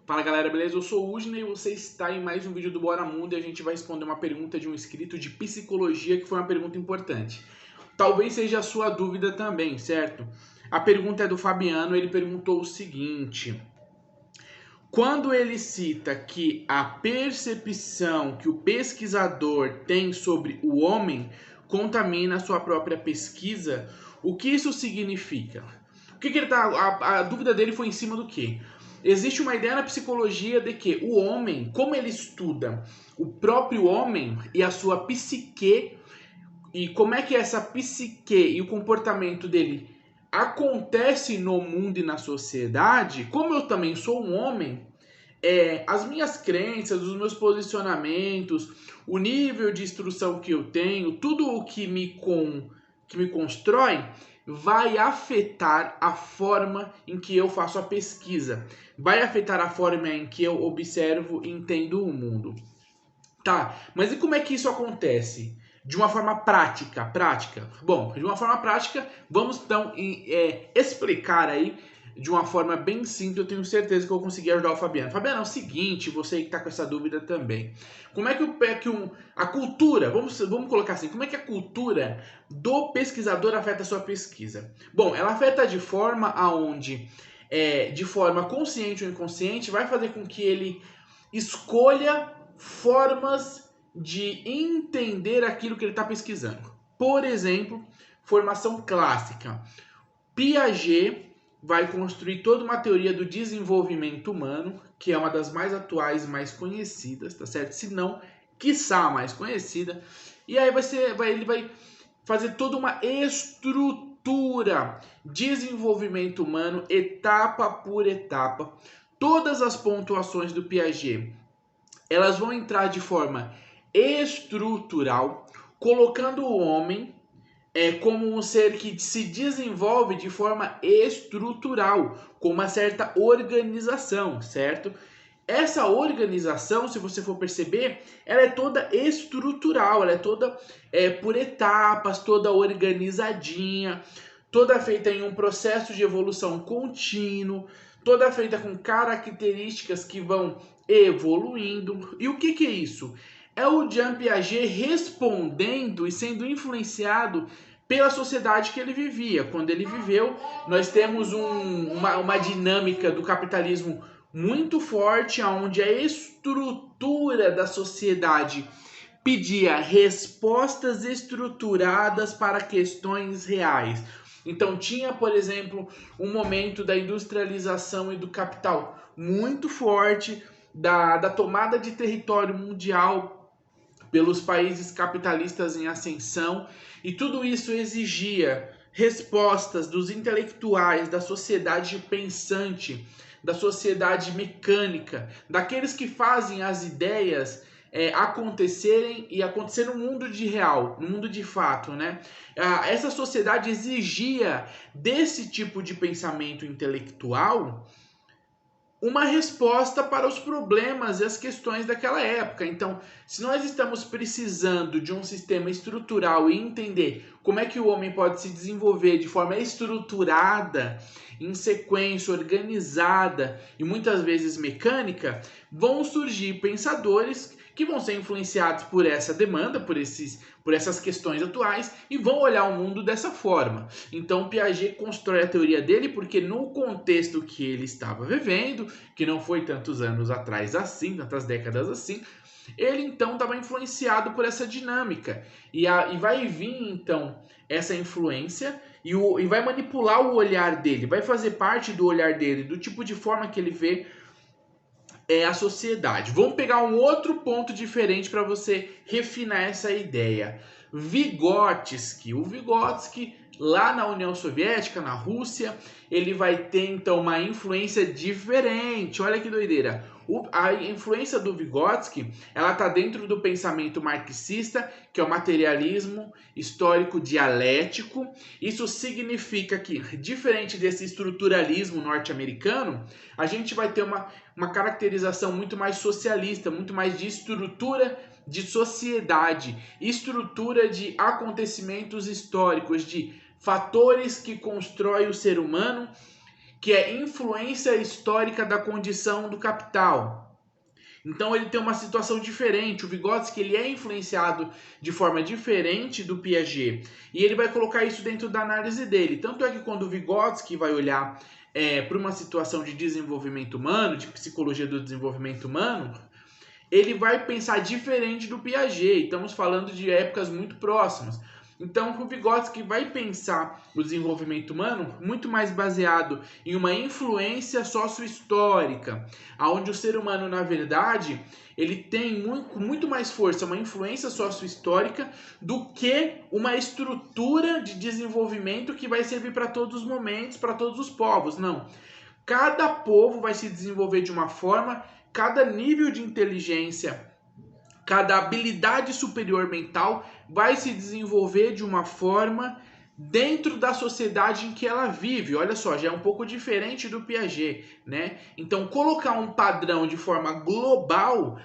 Fala galera, beleza? Eu sou o Udney e você está em mais um vídeo do Bora Mundo e a gente vai responder uma pergunta de um inscrito de psicologia que foi uma pergunta importante. Talvez seja a sua dúvida também, certo? A pergunta é do Fabiano, ele perguntou o seguinte: quando ele cita que a percepção que o pesquisador tem sobre o homem contamina a sua própria pesquisa, o que isso significa? O que ele tá, a dúvida dele foi em cima do quê? Existe uma ideia na psicologia de que o homem, como ele estuda o próprio homem e a sua psique, e como é que essa psique e o comportamento dele acontece no mundo e na sociedade, como eu também sou um homem, as minhas crenças, os meus posicionamentos, o nível de instrução que eu tenho, tudo o que me constrói, vai afetar a forma em que eu faço a pesquisa, vai afetar a forma em que eu observo e entendo o mundo. Tá, mas e como é que isso acontece? De uma forma prática. Bom, de uma forma prática, vamos então explicar aí de uma forma bem simples. Eu tenho certeza que eu vou conseguir ajudar o Fabiano. Fabiano, é o seguinte, você que está com essa dúvida também. Como é que a cultura, vamos colocar assim, como é que a cultura do pesquisador afeta a sua pesquisa? Bom, ela afeta de forma aonde, de forma consciente ou inconsciente, vai fazer com que ele escolha formas de entender aquilo que ele está pesquisando. Por exemplo, formação clássica. Piaget vai construir toda uma teoria do desenvolvimento humano, que é uma das mais atuais e mais conhecidas, tá certo? Se não, quiçá a mais conhecida. E aí ele vai fazer toda uma estrutura, desenvolvimento humano, etapa por etapa. Todas as pontuações do Piaget, elas vão entrar de forma estrutural, colocando o homem como um ser que se desenvolve de forma estrutural, com uma certa organização, certo? Essa organização, se você for perceber, ela é toda estrutural, ela é toda por etapas, toda organizadinha, toda feita em um processo de evolução contínuo, toda feita com características que vão evoluindo. E o que é isso? É o Jean Piaget respondendo e sendo influenciado pela sociedade que ele vivia. Quando ele viveu, nós temos uma dinâmica do capitalismo muito forte, onde a estrutura da sociedade pedia respostas estruturadas para questões reais. Então tinha, por exemplo, um momento da industrialização e do capital muito forte, da tomada de território mundial pelos países capitalistas em ascensão, e tudo isso exigia respostas dos intelectuais, da sociedade pensante, da sociedade mecânica, daqueles que fazem as ideias acontecerem e acontecer no mundo de real, no mundo de fato, né? Essa sociedade exigia desse tipo de pensamento intelectual uma resposta para os problemas e as questões daquela época. Então, se nós estamos precisando de um sistema estrutural e entender como é que o homem pode se desenvolver de forma estruturada, em sequência, organizada e muitas vezes mecânica, vão surgir pensadores que vão ser influenciados por essa demanda, por essas questões atuais, e vão olhar o mundo dessa forma. Então Piaget constrói a teoria dele porque no contexto que ele estava vivendo, que não foi tantos anos atrás assim, tantas décadas assim, ele então estava influenciado por essa dinâmica. E vai vir então essa influência e vai manipular o olhar dele, vai fazer parte do olhar dele, do tipo de forma que ele vê a sociedade. Vamos pegar um outro ponto diferente para você refinar essa ideia. Vygotsky. O Vygotsky, lá na União Soviética, na Rússia, ele vai ter então uma influência diferente. Olha que doideira. A influência do Vygotsky, ela está dentro do pensamento marxista, que é o materialismo histórico dialético. Isso significa que, diferente desse estruturalismo norte-americano, a gente vai ter uma caracterização muito mais socialista, muito mais de estrutura de sociedade, estrutura de acontecimentos históricos, de fatores que constroem o ser humano que é influência histórica da condição do capital. Então ele tem uma situação diferente. O Vygotsky ele é influenciado de forma diferente do Piaget. E ele vai colocar isso dentro da análise dele. Tanto é que quando o Vygotsky vai olhar para uma situação de desenvolvimento humano, de psicologia do desenvolvimento humano, ele vai pensar diferente do Piaget. Estamos falando de épocas muito próximas. Então, o Vygotsky vai pensar o desenvolvimento humano muito mais baseado em uma influência sócio-histórica, onde o ser humano, na verdade, ele tem muito mais força, uma influência sócio-histórica, do que uma estrutura de desenvolvimento que vai servir para todos os momentos, para todos os povos. Não. Cada povo vai se desenvolver de uma forma, cada nível de inteligência, cada habilidade superior mental vai se desenvolver de uma forma dentro da sociedade em que ela vive. Olha só, já é um pouco diferente do Piaget, né? Então, colocar um padrão de forma global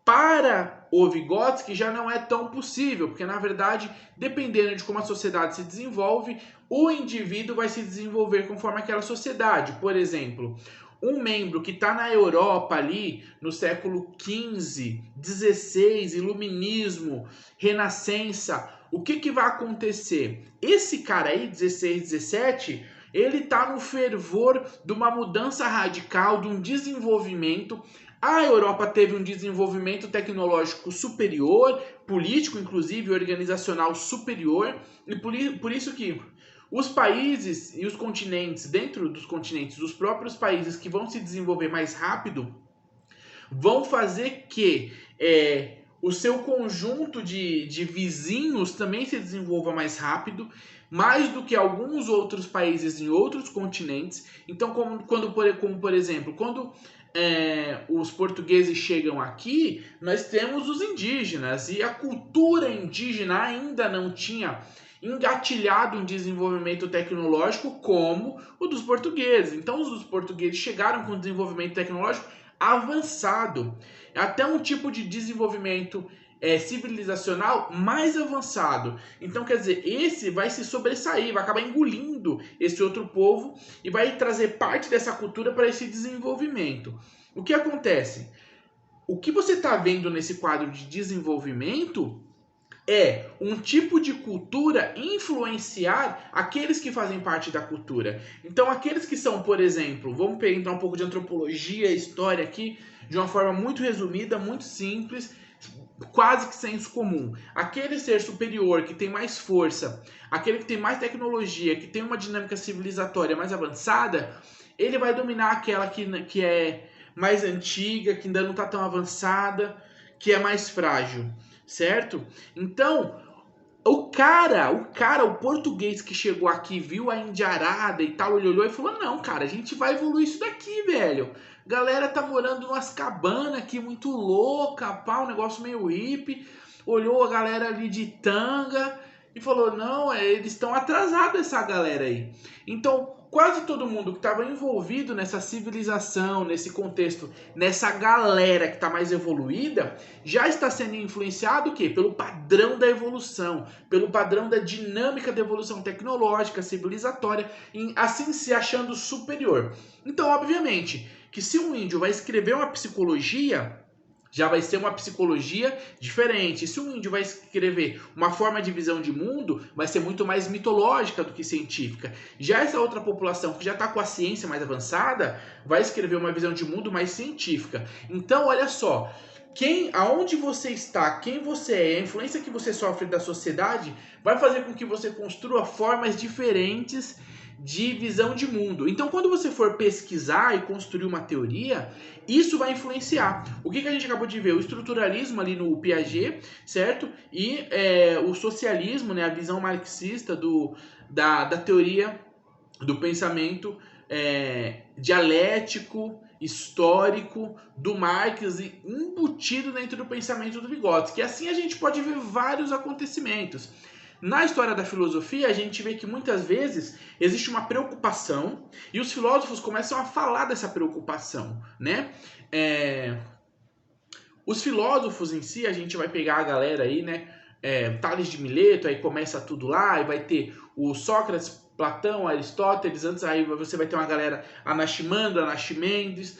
para o Vygotsky já não é tão possível, porque na verdade, dependendo de como a sociedade se desenvolve, o indivíduo vai se desenvolver conforme aquela sociedade. Por exemplo, um membro que está na Europa ali no século XV, XVI, Iluminismo, Renascença, o que vai acontecer? Esse cara aí, 16, 17, ele está no fervor de uma mudança radical, de um desenvolvimento. A Europa teve um desenvolvimento tecnológico superior, político, inclusive, organizacional superior, e por isso que os países e os continentes, dentro dos continentes, os próprios países que vão se desenvolver mais rápido, vão fazer que o seu conjunto de vizinhos também se desenvolva mais rápido, mais do que alguns outros países em outros continentes. Então, como por exemplo, quando os portugueses chegam aqui, nós temos os indígenas, e a cultura indígena ainda não tinha engatilhado um desenvolvimento tecnológico como o dos portugueses. Então, os portugueses chegaram com um desenvolvimento tecnológico avançado, até um tipo de desenvolvimento civilizacional mais avançado. Então, quer dizer, esse vai se sobressair, vai acabar engolindo esse outro povo e vai trazer parte dessa cultura para esse desenvolvimento. O que acontece? O que você está vendo nesse quadro de desenvolvimento é um tipo de cultura influenciar aqueles que fazem parte da cultura. Então, aqueles que são, por exemplo, vamos entrar um pouco de antropologia, história aqui, de uma forma muito resumida, muito simples, quase que senso comum. Aquele ser superior que tem mais força, aquele que tem mais tecnologia, que tem uma dinâmica civilizatória mais avançada, ele vai dominar aquela que é mais antiga, que ainda não está tão avançada, que é mais frágil. Certo? Então, o português que chegou aqui, viu a indiarada e tal, ele olhou e falou, não, cara, a gente vai evoluir isso daqui, velho. Galera tá morando numas cabanas aqui muito louca, pá, um negócio meio hippie. Olhou a galera ali de tanga e falou, não, eles estão atrasados, essa galera aí. Então, quase todo mundo que estava envolvido nessa civilização, nesse contexto, nessa galera que está mais evoluída, já está sendo influenciado o quê? Pelo padrão da evolução, pelo padrão da dinâmica da evolução tecnológica, civilizatória, assim se achando superior. Então, obviamente, que se um índio vai escrever uma psicologia, já vai ser uma psicologia diferente. Se um índio vai escrever uma forma de visão de mundo, vai ser muito mais mitológica do que científica. Já essa outra população que já está com a ciência mais avançada, vai escrever uma visão de mundo mais científica. Então, olha só, aonde você está, quem você é, a influência que você sofre da sociedade, vai fazer com que você construa formas diferentes de visão de mundo. Então, quando você for pesquisar e construir uma teoria, isso vai influenciar. O que a gente acabou de ver? O estruturalismo ali no Piaget, certo? E o socialismo, né? A visão marxista da teoria do pensamento dialético, histórico do Marx e embutido dentro do pensamento do Vygotsky. E assim a gente pode ver vários acontecimentos. Na história da filosofia, a gente vê que muitas vezes existe uma preocupação e os filósofos começam a falar dessa preocupação, né? Os filósofos em si, a gente vai pegar a galera aí, né? Tales de Mileto, aí começa tudo lá, e vai ter o Sócrates Platão, Aristóteles, antes aí você vai ter uma galera, Anaximandro, Anaximenes.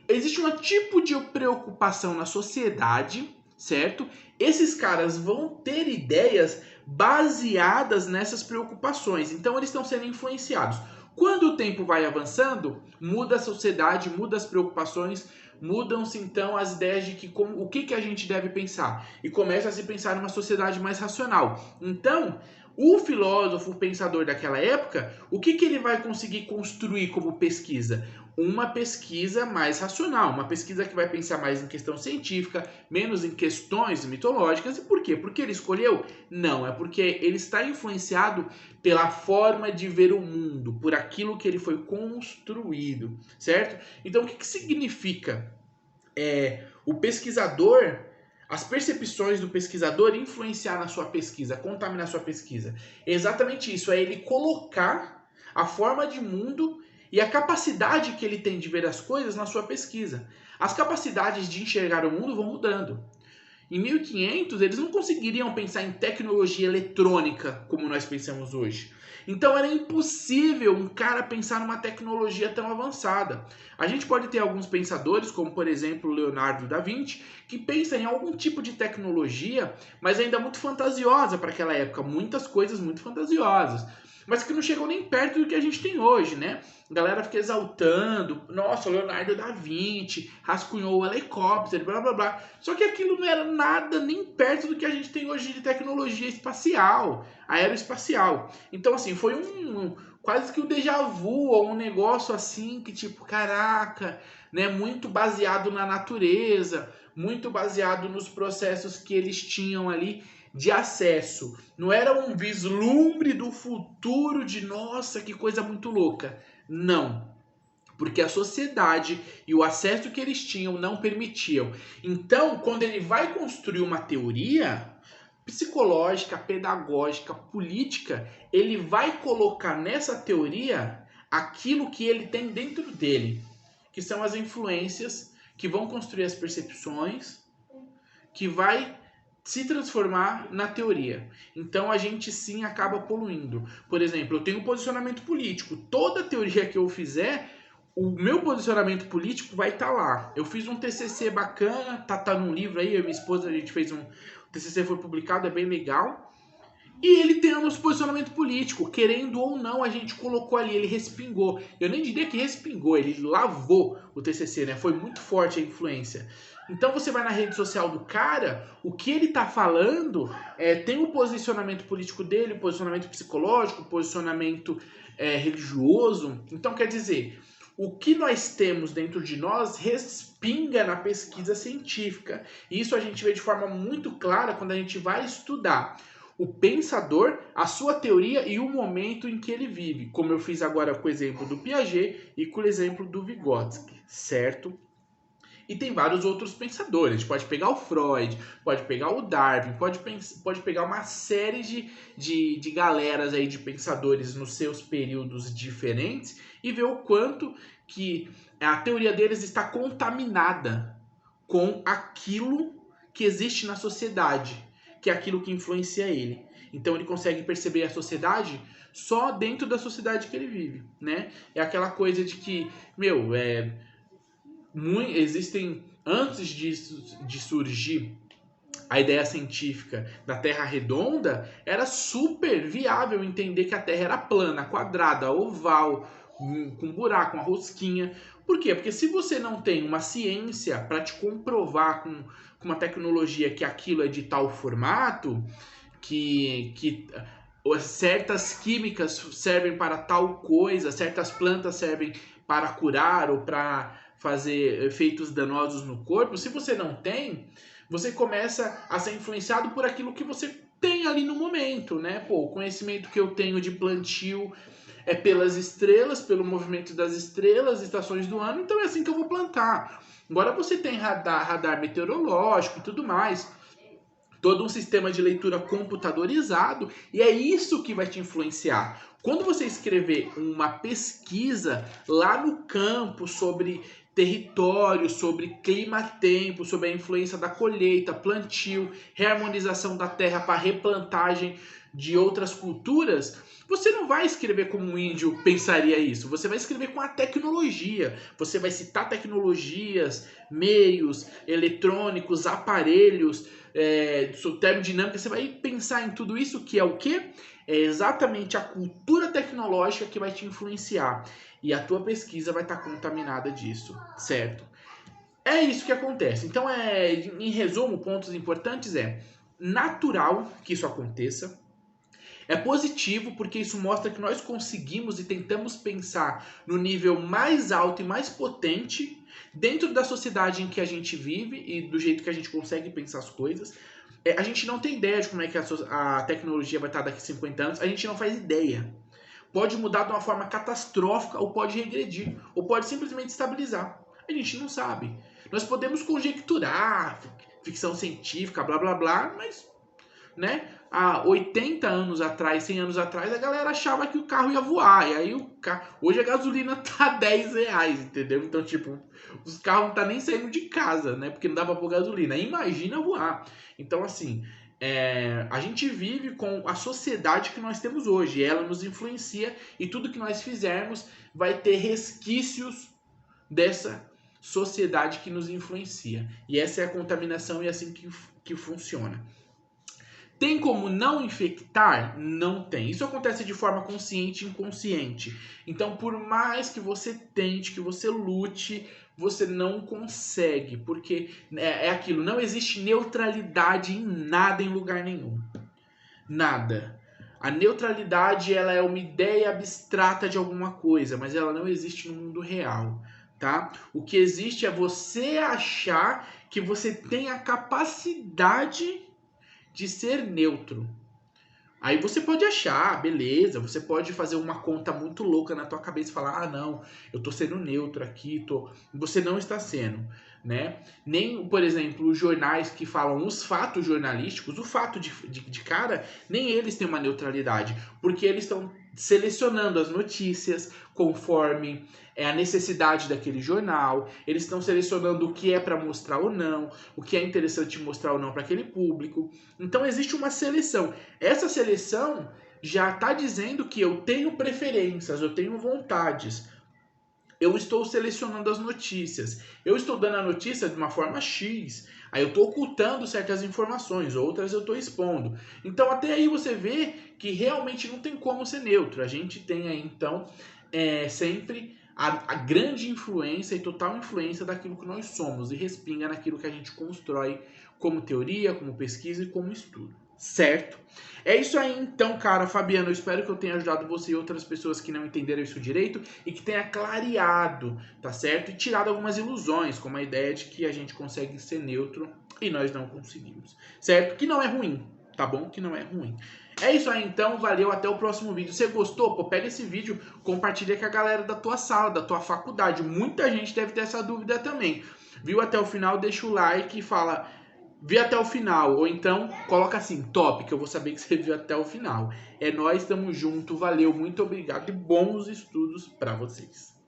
Existe um tipo de preocupação na sociedade, certo? Esses caras vão ter ideias baseadas nessas preocupações, então eles estão sendo influenciados. Quando o tempo vai avançando, muda a sociedade, muda as preocupações, mudam-se então as ideias de o que a gente deve pensar. E começa a se pensar numa sociedade mais racional. Então, o filósofo, o pensador daquela época, o que ele vai conseguir construir como pesquisa? Uma pesquisa mais racional, uma pesquisa que vai pensar mais em questão científica, menos em questões mitológicas. E por quê? Porque ele escolheu? Não, é porque ele está influenciado pela forma de ver o mundo, por aquilo que ele foi construído, certo? Então, o que significa o pesquisador, as percepções do pesquisador influenciar na sua pesquisa, contaminar sua pesquisa? É exatamente isso, é ele colocar a forma de mundo e a capacidade que ele tem de ver as coisas na sua pesquisa. As capacidades de enxergar o mundo vão mudando. Em 1500, eles não conseguiriam pensar em tecnologia eletrônica como nós pensamos hoje. Então era impossível um cara pensar numa tecnologia tão avançada. A gente pode ter alguns pensadores, como por exemplo Leonardo da Vinci, que pensam em algum tipo de tecnologia, mas ainda muito fantasiosa para aquela época, muitas coisas muito fantasiosas, mas que não chegam nem perto do que a gente tem hoje, né? A galera fica exaltando, nossa, Leonardo da Vinci rascunhou o helicóptero, blá blá blá. Só que aquilo não era nada nem perto do que a gente tem hoje de tecnologia espacial, aeroespacial. Então, assim, foi quase que um déjà vu, ou um negócio assim que tipo, caraca, né? Muito baseado na natureza, muito baseado nos processos que eles tinham ali de acesso. Não era um vislumbre do futuro de nossa, que coisa muito louca. Não. Porque a sociedade e o acesso que eles tinham não permitiam. Então, quando ele vai construir uma teoria psicológica, pedagógica, política, ele vai colocar nessa teoria aquilo que ele tem dentro dele, que são as influências que vão construir as percepções, que vai se transformar na teoria. Então a gente sim acaba poluindo. Por exemplo, eu tenho um posicionamento político. Toda teoria que eu fizer, o meu posicionamento político vai estar lá. Eu fiz um TCC bacana, tá num livro aí, eu e minha esposa, a gente fez um... O TCC foi publicado, é bem legal. E ele tem o nosso posicionamento político, querendo ou não, a gente colocou ali, ele respingou. Eu nem diria que respingou, ele lavou o TCC, né? Foi muito forte a influência. Então você vai na rede social do cara, o que ele tá falando tem o posicionamento político dele, o posicionamento psicológico, o posicionamento religioso. Então quer dizer, o que nós temos dentro de nós respinga na pesquisa científica. E isso a gente vê de forma muito clara quando a gente vai estudar o pensador, a sua teoria e o momento em que ele vive, como eu fiz agora com o exemplo do Piaget e com o exemplo do Vygotsky, certo? E tem vários outros pensadores. A gente pode pegar o Freud, pode pegar o Darwin, pode pegar uma série de galeras aí de pensadores nos seus períodos diferentes e ver o quanto que a teoria deles está contaminada com aquilo que existe na sociedade, que é aquilo que influencia ele. Então ele consegue perceber a sociedade só dentro da sociedade que ele vive, né? É aquela coisa de que, existem, antes de surgir a ideia científica da Terra redonda, era super viável entender que a Terra era plana, quadrada, oval, com buraco, uma rosquinha. Por quê? Porque se você não tem uma ciência para te comprovar com uma tecnologia que aquilo é de tal formato, que certas químicas servem para tal coisa, certas plantas servem para curar ou para fazer efeitos danosos no corpo, se você não tem, você começa a ser influenciado por aquilo que você tem ali no momento, né? Pô, o conhecimento que eu tenho de plantio é pelas estrelas, pelo movimento das estrelas, estações do ano, então é assim que eu vou plantar. Agora você tem radar meteorológico e tudo mais, todo um sistema de leitura computadorizado, e é isso que vai te influenciar. Quando você escrever uma pesquisa lá no campo sobre território, sobre clima-tempo, sobre a influência da colheita, plantio, reharmonização da terra para replantagem de outras culturas, você não vai escrever como um índio pensaria isso. Você vai escrever com a tecnologia. Você vai citar tecnologias, meios eletrônicos, aparelhos, termodinâmica. Você vai pensar em tudo isso, que é o quê? É exatamente a cultura tecnológica que vai te influenciar. E a tua pesquisa vai estar contaminada disso, certo? É isso que acontece. Então, em resumo, pontos importantes natural que isso aconteça. É positivo porque isso mostra que nós conseguimos e tentamos pensar no nível mais alto e mais potente dentro da sociedade em que a gente vive e do jeito que a gente consegue pensar as coisas. A gente não tem ideia de como é que a tecnologia vai estar daqui a 50 anos, a gente não faz ideia. Pode mudar de uma forma catastrófica ou pode regredir, ou pode simplesmente estabilizar. A gente não sabe. Nós podemos conjecturar, ficção científica, blá blá blá, mas, né, há 80 anos atrás, 100 anos atrás, a galera achava que o carro ia voar. E aí hoje a gasolina tá R$10, entendeu? Então, tipo, os carros não tá nem saindo de casa, né? Porque não dá pra pôr gasolina. Imagina voar. Então, assim, a gente vive com a sociedade que nós temos hoje. Ela nos influencia e tudo que nós fizermos vai ter resquícios dessa sociedade que nos influencia. E essa é a contaminação e é assim que funciona. Tem como não infectar? Não tem. Isso acontece de forma consciente e inconsciente. Então, por mais que você tente, que você lute, você não consegue. Porque é aquilo, não existe neutralidade em nada, em lugar nenhum. Nada. A neutralidade, ela é uma ideia abstrata de alguma coisa, mas ela não existe no mundo real, tá? O que existe é você achar que você tem a capacidade de ser neutro. Aí você pode achar, beleza, você pode fazer uma conta muito louca na tua cabeça e falar, não, eu tô sendo neutro aqui, você não está sendo, né? Nem, por exemplo, os jornais que falam os fatos jornalísticos, o fato de cara, nem eles têm uma neutralidade, porque eles estão selecionando as notícias conforme a necessidade daquele jornal, eles estão selecionando o que é para mostrar ou não, o que é interessante mostrar ou não para aquele público. Então existe uma seleção. Essa seleção já está dizendo que eu tenho preferências, eu tenho vontades. Eu estou selecionando as notícias. Eu estou dando a notícia de uma forma X. Aí eu estou ocultando certas informações, outras eu estou expondo. Então até aí você vê que realmente não tem como ser neutro. A gente tem aí então sempre a grande influência e total influência daquilo que nós somos e respinga naquilo que a gente constrói como teoria, como pesquisa e como estudo. Certo? É isso aí então, cara. Fabiano, eu espero que eu tenha ajudado você e outras pessoas que não entenderam isso direito e que tenha clareado, tá certo? E tirado algumas ilusões, como a ideia de que a gente consegue ser neutro e nós não conseguimos, certo? Que não é ruim, tá bom? Que não é ruim. É isso aí então, valeu, até o próximo vídeo. Se gostou, pô, pega esse vídeo, compartilha com a galera da tua sala, da tua faculdade. Muita gente deve ter essa dúvida também. Viu até o final, deixa o like e fala... Vi até o final, ou então coloca assim, top, que eu vou saber que você viu até o final. É nóis, tamo junto, valeu, muito obrigado e bons estudos pra vocês.